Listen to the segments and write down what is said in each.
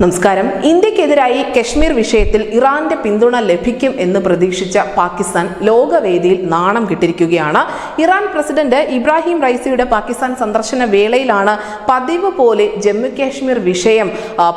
നമസ്കാരം. ഇന്ത്യക്കെതിരായി കശ്മീർ വിഷയത്തിൽ ഇറാന്റെ പിന്തുണ ലഭിക്കും എന്ന് പ്രതീക്ഷിച്ച പാകിസ്ഥാൻ ലോകവേദിയിൽ നാണം കെട്ടിരിക്കുകയാണ്. ഇറാൻ പ്രസിഡന്റ് ഇബ്രാഹിം റൈസിയുടെ പാകിസ്ഥാൻ സന്ദർശന വേളയിലാണ് പതിവ് പോലെ ജമ്മു കാശ്മീർ വിഷയം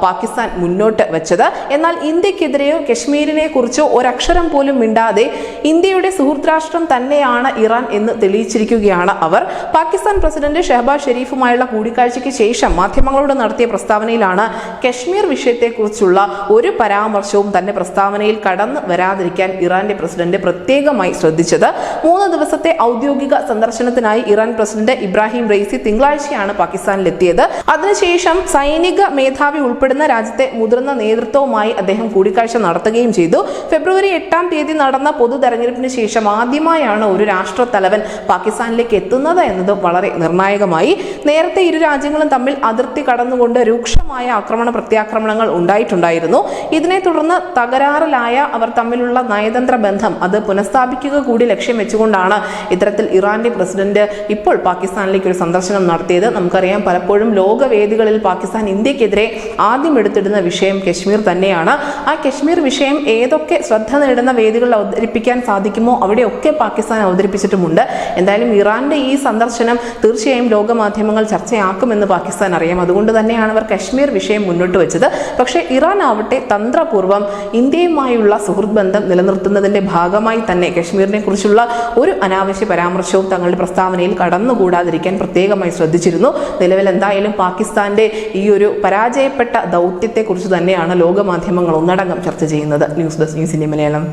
പാകിസ്ഥാൻ മുന്നോട്ട് വെച്ചത്. എന്നാൽ ഇന്ത്യക്കെതിരെയോ കശ്മീരിനെ കുറിച്ചോ ഒരക്ഷരം പോലും മിണ്ടാതെ ഇന്ത്യയുടെ സുഹൃത്ത് രാഷ്ട്രം തന്നെയാണ് ഇറാൻ എന്ന് തെളിയിച്ചിരിക്കുകയാണ് അവർ. പാകിസ്ഥാൻ പ്രസിഡന്റ് ഷഹബാസ് ഷെരീഫുമായുള്ള കൂടിക്കാഴ്ചയ്ക്ക് ശേഷം മാധ്യമങ്ങളോട് നടത്തിയ പ്രസ്താവനയിലാണ് കശ്മീർ വിഷയത്തെക്കുറിച്ചുള്ള ഒരു പരാമർശവും തന്റെ പ്രസ്താവനയിൽ കടന്നു വരാതിരിക്കാൻ ഇറാന്റെ പ്രസിഡന്റ് പ്രത്യേകമായി ശ്രദ്ധിച്ചത്. 3 ദിവസത്തെ ഔദ്യോഗിക സന്ദർശനത്തിനായി ഇറാൻ പ്രസിഡന്റ് ഇബ്രാഹിം റൈസി തിങ്കളാഴ്ചയാണ് പാകിസ്ഥാനിലെത്തിയത്. അതിനുശേഷം സൈനിക മേധാവി ഉൾപ്പെടുന്ന രാജ്യത്തെ മുതിർന്ന നേതൃത്വവുമായി അദ്ദേഹം കൂടിക്കാഴ്ച നടത്തുകയും ചെയ്തു. ഫെബ്രുവരി 8-ാം തീയതി നടന്ന പൊതു തെരഞ്ഞെടുപ്പിന് ശേഷം ആദ്യമായാണ് ഒരു രാഷ്ട്ര തലവൻ പാകിസ്ഥാനിലേക്ക് എത്തുന്നത് എന്നത് വളരെ നിർണായകമായി. നേരത്തെ ഇരു രാജ്യങ്ങളും തമ്മിൽ അതിർത്തി കടന്നുകൊണ്ട് രൂക്ഷമായ ആക്രമണ പ്രത്യാക്രമണങ്ങൾ ഉണ്ടായിട്ടുണ്ടായിരുന്നു. ഇതിനെ തുടർന്ന് തകരാറിലായ അവർ തമ്മിലുള്ള നയതന്ത്ര ബന്ധം അത് പുനഃസ്ഥാപിക്കുക കൂടി ലക്ഷ്യം വെച്ചുകൊണ്ടാണ് ഇത്തരത്തിൽ ഇറാന്റെ പ്രസിഡന്റ് ഇപ്പോൾ പാകിസ്ഥാനിലേക്ക് ഒരു സന്ദർശനം നടത്തിയത്. നമുക്കറിയാം, പലപ്പോഴും ലോകവേദികളിൽ പാകിസ്ഥാൻ ഇന്ത്യക്കെതിരെ ആദ്യം എടുത്തിടുന്ന വിഷയം കശ്മീർ തന്നെയാണ്. ആ കശ്മീർ വിഷയം ഏതൊക്കെ ശ്രദ്ധ നേടുന്ന വേദികളിൽ അവതരിപ്പിക്കാൻ സാധിക്കുമോ അവിടെയൊക്കെ പാകിസ്ഥാൻ അവതരിപ്പിച്ചിട്ടുമുണ്ട്. എന്തായാലും ഇറാന്റെ ഈ സന്ദർശനം തീർച്ചയായും ലോകമാധ്യമങ്ങൾ ചർച്ചയാക്കുമെന്ന് പാകിസ്ഥാൻ അറിയാം. അതുകൊണ്ട് തന്നെയാണ് അവർ കശ്മീർ വിഷയം മുന്നോട്ട് വെച്ചത്. പക്ഷേ ഇറാൻ ആവട്ടെ തന്ത്രപൂർവ്വം ഇന്ത്യയുമായുള്ള സുഹൃത്ത് ബന്ധം നിലനിർത്തുന്നതിന്റെ ഭാഗമായി തന്നെ കശ്മീരിനെ കുറിച്ചുള്ള ഒരു അനാവശ്യ പരാമർശവും തങ്ങളുടെ പ്രസ്താവനയിൽ കടന്നുകൂടാതിരിക്കാൻ പ്രത്യേകമായി ശ്രദ്ധിച്ചിരുന്നു. നിലവിൽ എന്തായാലും പാകിസ്ഥാന്റെ ഈ ഒരു പരാജയപ്പെട്ട ദൗത്യത്തെക്കുറിച്ച് തന്നെയാണ് ലോകമാധ്യമങ്ങൾ ഒന്നടങ്കം ചർച്ച ചെയ്യുന്നത്. News desk news India Malayalam.